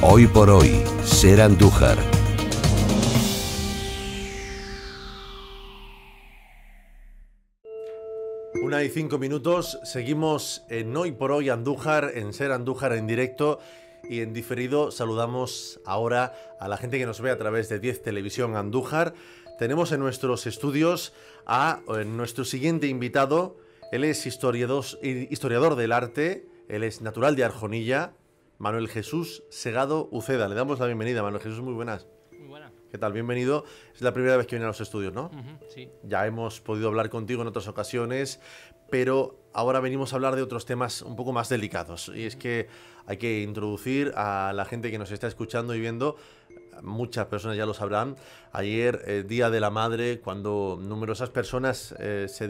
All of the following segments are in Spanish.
Hoy por hoy, Ser Andújar. Una y 5 minutos, seguimos en Hoy por Hoy Andújar, en Ser Andújar en directo y en diferido. Saludamos ahora a la gente que nos ve a través de 10 Televisión Andújar. Tenemos en nuestros estudios a nuestro siguiente invitado. Él es historiador del arte, él es natural de Arjonilla, Manuel Jesús Segado Uceda. Le damos la bienvenida, Manuel Jesús, muy buenas. Muy buenas. ¿Qué tal? Bienvenido. Es la primera vez que viene a los estudios, ¿no? Sí. Ya hemos podido hablar contigo en otras ocasiones, pero ahora venimos a hablar de otros temas un poco más delicados. Y es que hay que introducir a la gente que nos está escuchando y viendo. Muchas personas ya lo sabrán. Ayer, Día de la Madre, cuando numerosas personas se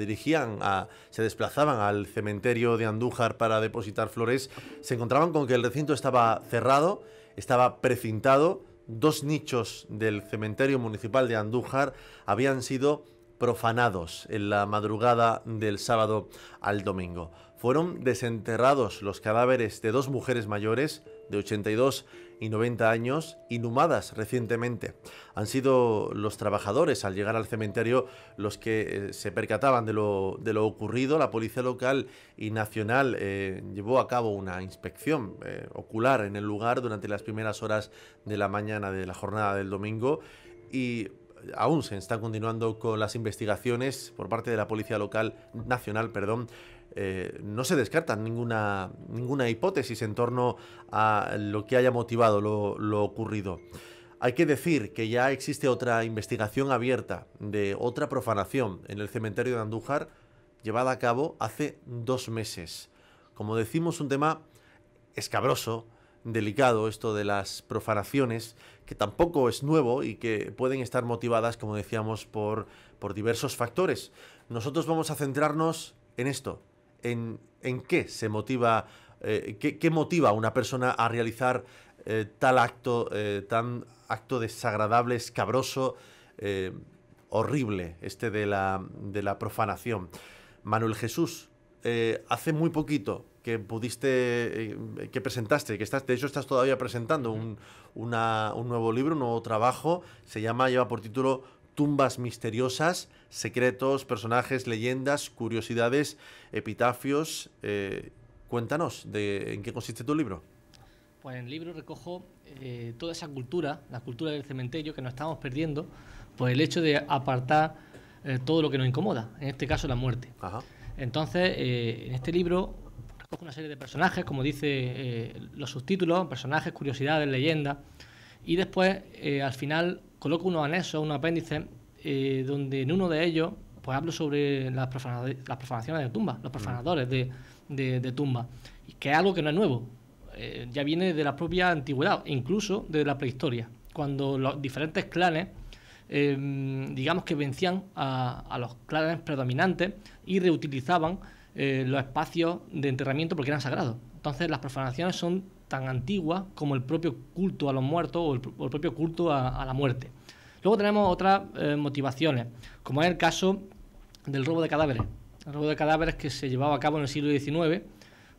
desplazaban al cementerio de Andújar para depositar flores, se encontraban con que el recinto estaba cerrado, estaba precintado. 2 nichos del cementerio municipal de Andújar habían sido profanados en la madrugada del sábado al domingo. Fueron desenterrados los cadáveres de 2 mujeres mayores de 82 y 90 años, inhumadas recientemente. Han sido los trabajadores al llegar al cementerio los que se percataban de lo ocurrido. La policía local y nacional llevó a cabo una inspección ocular en el lugar durante las primeras horas de la mañana de la jornada del domingo y aún se está continuando con las investigaciones por parte de la policía nacional. No se descarta ninguna hipótesis en torno a lo que haya motivado lo ocurrido. Hay que decir que ya existe otra investigación abierta de otra profanación en el cementerio de Andújar, llevada a cabo hace 2 meses. Como decimos, un tema escabroso, delicado, esto de las profanaciones, que tampoco es nuevo y que pueden estar motivadas, como decíamos, por diversos factores. Nosotros vamos a centrarnos en esto, en qué se motiva, qué motiva a una persona a realizar tal acto, tan acto desagradable, escabroso, horrible, de la profanación. Manuel Jesús, hace muy poquito que presentaste, de hecho estás todavía presentando un nuevo libro, un nuevo trabajo, lleva por título Tumbas misteriosas, secretos, personajes, leyendas, curiosidades, epitafios. Cuéntanos, ¿en qué consiste tu libro? Pues en el libro recojo toda esa cultura, la cultura del cementerio que nos estamos perdiendo por el hecho de apartar todo lo que nos incomoda, en este caso la muerte. Ajá. Entonces, en este libro recojo una serie de personajes, como dice los subtítulos, personajes, curiosidades, leyendas, y después al final coloco unos anexos, unos apéndices, donde en uno de ellos pues hablo sobre las profanaciones de tumbas, los profanadores de tumbas, que es algo que no es nuevo, ya viene de la propia antigüedad, incluso de la prehistoria, cuando los diferentes clanes digamos que vencían a los clanes predominantes y reutilizaban los espacios de enterramiento porque eran sagrados. Entonces las profanaciones son tan antiguas como el propio culto a los muertos o el propio culto a la muerte. Luego tenemos otras motivaciones, como es el caso del robo de cadáveres. El robo de cadáveres que se llevaba a cabo en el siglo XIX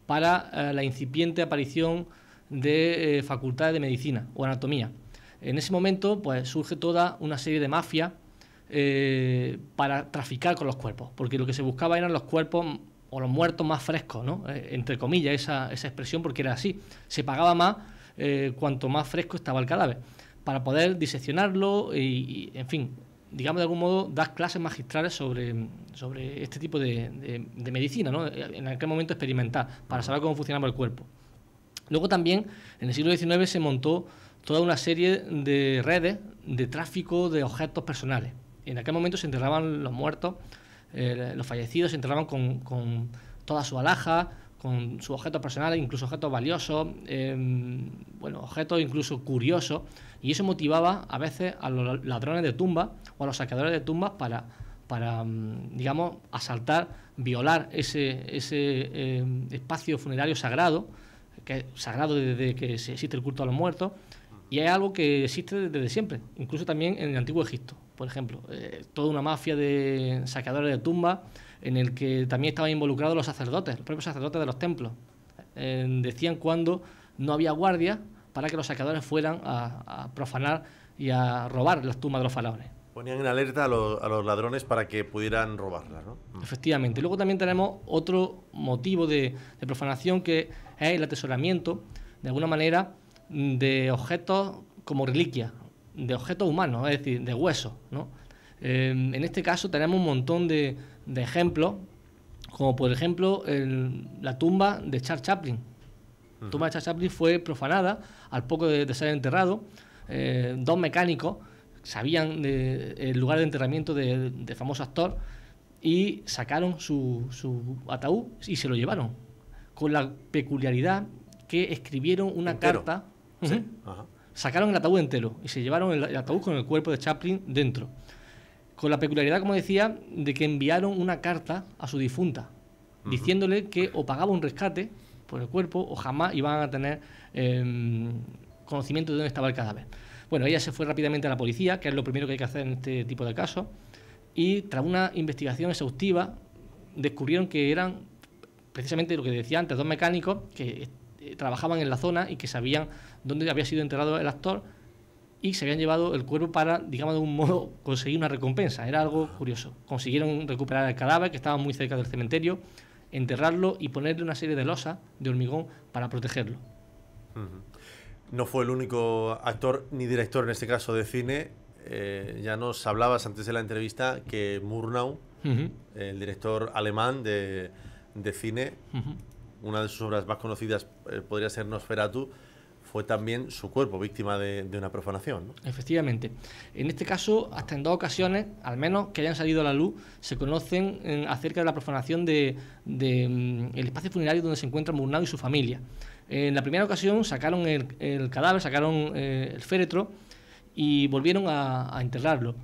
para la incipiente aparición de facultades de medicina o anatomía. En ese momento pues surge toda una serie de mafias para traficar con los cuerpos, porque lo que se buscaba eran los cuerpos o los muertos más frescos, ¿no? Entre comillas esa expresión, porque era así. Se pagaba más cuanto más fresco estaba el cadáver, para poder diseccionarlo y en fin, digamos de algún modo, dar clases magistrales sobre este tipo de medicina, ¿no? En aquel momento experimental, para saber cómo funcionaba el cuerpo. Luego también, en el siglo XIX se montó toda una serie de redes de tráfico de objetos personales. En aquel momento se enterraban los muertos, los fallecidos se enterraban con todas sus alhajas, con sus objetos personales, incluso objetos valiosos, objetos incluso curiosos, y eso motivaba a veces a los ladrones de tumbas o a los saqueadores de tumbas para digamos, asaltar, violar ese espacio funerario sagrado, que es sagrado desde que existe el culto a los muertos, y es algo que existe desde siempre, incluso también en el antiguo Egipto, por ejemplo. Toda una mafia de saqueadores de tumbas en el que también estaban involucrados los propios sacerdotes de los templos. Decían cuando no había guardia, para que los saqueadores fueran a profanar y a robar las tumbas de los faraones. Ponían en alerta a los ladrones para que pudieran robarlas, ¿no? Efectivamente. Luego también tenemos otro motivo de profanación, que es el atesoramiento, de alguna manera, de objetos como reliquias, de objetos humanos, es decir, de huesos, ¿no? En este caso tenemos un montón de ejemplos, como por ejemplo la tumba de Charles Chaplin. La tumba de Charles Chaplin fue profanada al poco de ser enterrado. Dos mecánicos sabían el lugar de enterramiento del famoso actor y sacaron su ataúd y se lo llevaron, con la peculiaridad que escribieron una ¿Entero? carta. Sí. Ajá. Sacaron el ataúd entero y se llevaron el ataúd con el cuerpo de Chaplin dentro, con la peculiaridad, como decía, de que enviaron una carta a su difunta diciéndole que o pagaba un rescate por el cuerpo o jamás iban a tener conocimiento de dónde estaba el cadáver. Bueno, ella se fue rápidamente a la policía, que es lo primero que hay que hacer en este tipo de casos, y tras una investigación exhaustiva descubrieron que eran precisamente lo que decía antes, dos mecánicos que trabajaban en la zona y que sabían dónde había sido enterrado el actor y se habían llevado el cuerpo para, digamos, de un modo conseguir una recompensa. Era algo curioso. Consiguieron recuperar el cadáver, que estaba muy cerca del cementerio, enterrarlo y ponerle una serie de losas de hormigón para protegerlo. No fue el único actor ni director, en este caso, de cine. Ya nos hablabas antes de la entrevista que Murnau, el director alemán de cine, una de sus obras más conocidas podría ser Nosferatu, fue también su cuerpo víctima de una profanación, ¿no? Efectivamente. En este caso, hasta en dos ocasiones, al menos que hayan salido a la luz, se conocen acerca de la profanación del espacio funerario donde se encuentra Murnau y su familia. En la primera ocasión sacaron el cadáver, sacaron el féretro y volvieron a enterrarlo.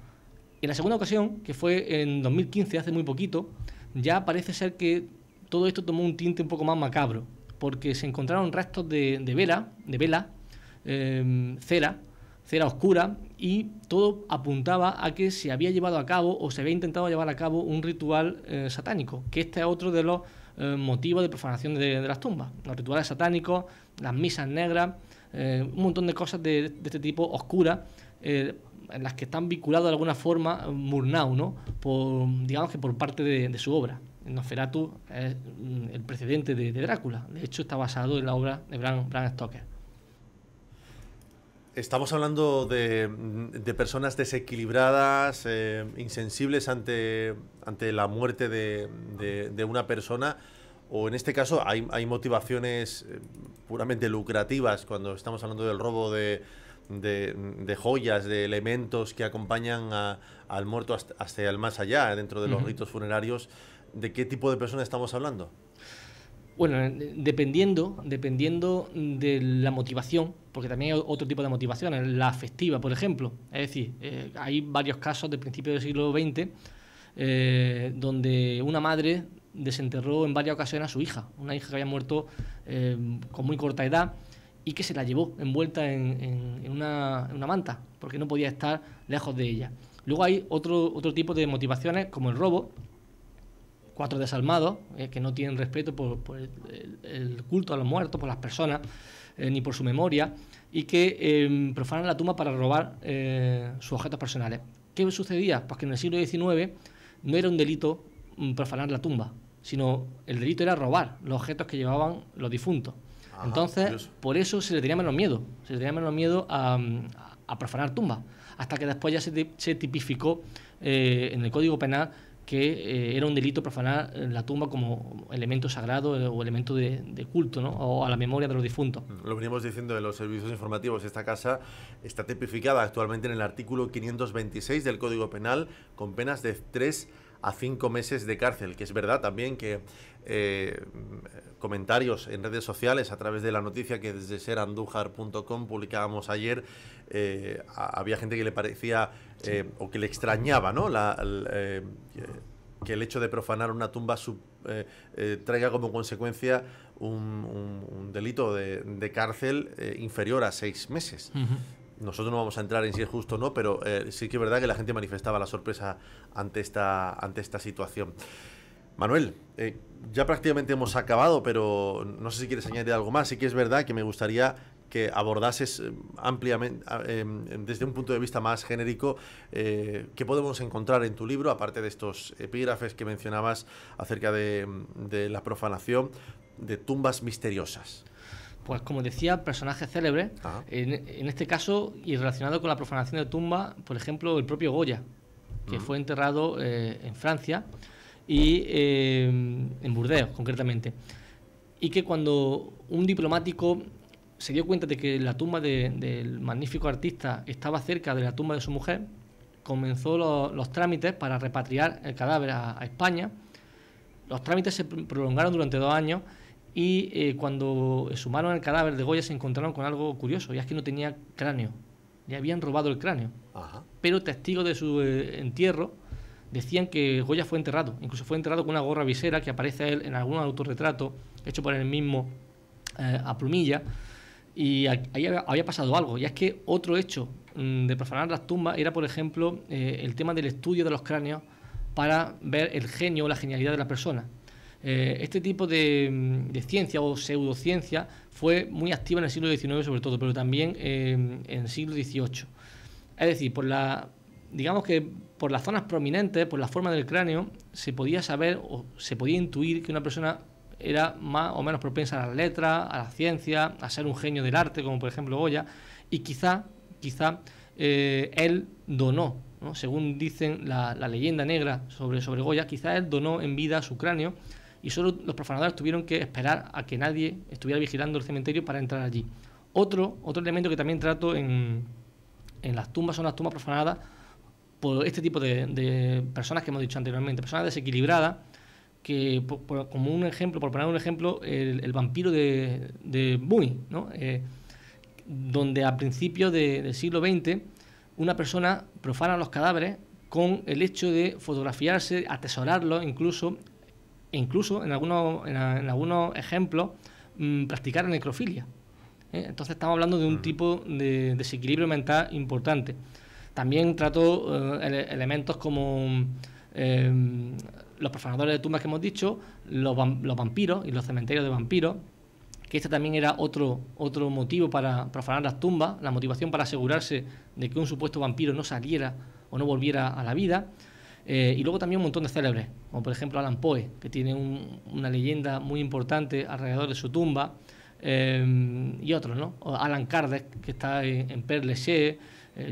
En la segunda ocasión, que fue en 2015, hace muy poquito, ya parece ser que todo esto tomó un tinte un poco más macabro, porque se encontraron restos de vela, cera oscura, y todo apuntaba a que se había llevado a cabo o se había intentado llevar a cabo un ritual satánico, que este es otro de los motivos de profanación de las tumbas. Los rituales satánicos, las misas negras, un montón de cosas de este tipo oscuras, en las que están vinculados de alguna forma Murnau, ¿no? Digamos que por parte de su obra. Nosferatu es el precedente de Drácula. De hecho, está basado en la obra de Bram Stoker. Estamos hablando de personas desequilibradas, insensibles ante la muerte de una persona, o en este caso hay motivaciones puramente lucrativas cuando estamos hablando del robo de joyas, de elementos que acompañan al muerto hasta el más allá, dentro de los ritos funerarios. ¿De qué tipo de personas estamos hablando? Bueno, dependiendo de la motivación, porque también hay otro tipo de motivaciones, la afectiva, por ejemplo. Es decir, hay varios casos del principio del siglo XX donde una madre desenterró en varias ocasiones a su hija, una hija que había muerto con muy corta edad y que se la llevó envuelta en una manta, porque no podía estar lejos de ella. Luego hay otro tipo de motivaciones, como el robo. 4 desalmados que no tienen respeto por el culto a los muertos, por las personas, ni por su memoria, y que profanan la tumba para robar sus objetos personales. ¿Qué sucedía? Pues que en el siglo XIX no era un delito profanar la tumba, sino el delito era robar los objetos que llevaban los difuntos. Ajá, entonces, Dios. Por eso se le tenía menos miedo a profanar tumbas, hasta que después ya se tipificó en el Código Penal que era un delito profanar la tumba como elemento sagrado o elemento de culto, ¿no? O a la memoria de los difuntos. Lo venimos diciendo en los servicios informativos. Esta casa está tipificada actualmente en el artículo 526 del Código Penal con penas de 3 a 5 meses de cárcel, que es verdad también que comentarios en redes sociales a través de la noticia que desde serandújar.com publicábamos ayer, había gente que le parecía o que le extrañaba, ¿no? Que el hecho de profanar una tumba traiga como consecuencia un delito de cárcel inferior a 6 meses. Nosotros no vamos a entrar en si es justo o no, pero sí que es verdad que la gente manifestaba la sorpresa ante esta situación. Manuel, ya prácticamente hemos acabado, pero no sé si quieres añadir algo más. Sí que es verdad que me gustaría que abordases ampliamente, desde un punto de vista más genérico, qué podemos encontrar en tu libro, aparte de estos epígrafes que mencionabas acerca de la profanación, de tumbas misteriosas. Pues como decía, personajes célebres, en este caso, y relacionado con la profanación de tumbas, por ejemplo, el propio Goya, que fue enterrado en Francia y en Burdeos, concretamente. Y que cuando un diplomático se dio cuenta de que la tumba del magnífico artista estaba cerca de la tumba de su mujer, comenzó los trámites para repatriar el cadáver a España. Los trámites se prolongaron durante 2 años y cuando exhumaron el cadáver de Goya se encontraron con algo curioso, y es que no tenía cráneo. Le habían robado el cráneo. Ajá. Pero testigos de su entierro decían que Goya fue enterrado. Incluso fue enterrado con una gorra visera que aparece él en algún autorretrato hecho por él mismo a plumilla. Y ahí había pasado algo, y es que otro hecho de profanar las tumbas era, por ejemplo, el tema del estudio de los cráneos para ver el genio o la genialidad de la persona. Este tipo de ciencia o pseudociencia fue muy activa en el siglo XIX sobre todo, pero también en el siglo XVIII. Es decir, digamos que por las zonas prominentes, por la forma del cráneo, se podía saber o se podía intuir que una persona era más o menos propensa a las letras, a la ciencia, a ser un genio del arte, como por ejemplo Goya, y quizá él donó, ¿no? Según dicen la leyenda negra sobre Goya, quizá él donó en vida su cráneo y solo los profanadores tuvieron que esperar a que nadie estuviera vigilando el cementerio para entrar allí. Otro elemento que también trato en las tumbas son las tumbas profanadas por este tipo de personas que hemos dicho anteriormente, personas desequilibradas, que como un ejemplo, por poner un ejemplo, el vampiro de Buny, ¿no? Donde a principios del siglo XX una persona profana los cadáveres con el hecho de fotografiarse, atesorarlos, incluso en algunos ejemplos practicar necrofilia. Entonces estamos hablando de un tipo de desequilibrio mental importante. También trato elementos como los profanadores de tumbas que hemos dicho, los vampiros y los cementerios de vampiros, que este también era otro motivo para profanar las tumbas, la motivación para asegurarse de que un supuesto vampiro no saliera o no volviera a la vida. Y luego también un montón de célebres, como por ejemplo Allan Poe, que tiene una leyenda muy importante alrededor de su tumba, y otros, ¿no? O Alan Kardec, que está en Père Lachaise,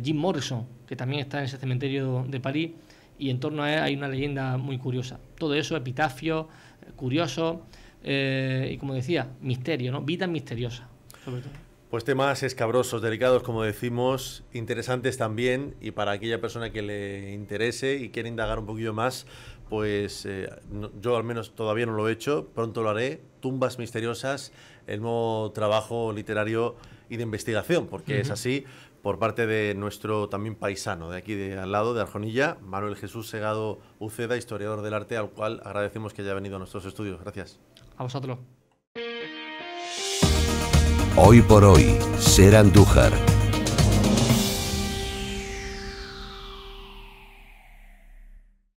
Jim Morrison, que también está en ese cementerio de París, y en torno a él hay una leyenda muy curiosa. Todo eso, epitafios, curiosos, y como decía, misterio, ¿no? Vidas misteriosas, sobre todo. Pues temas escabrosos, delicados, como decimos, interesantes también, y para aquella persona que le interese y quiera indagar un poquillo más, pues yo al menos todavía no lo he hecho, pronto lo haré. Tumbas misteriosas, el nuevo trabajo literario y de investigación, porque es así, por parte de nuestro también paisano de aquí de al lado, de Arjonilla, Manuel Jesús Segado Uceda, historiador del arte, al cual agradecemos que haya venido a nuestros estudios. Gracias. A vosotros. Hoy por hoy, Ser Andújar.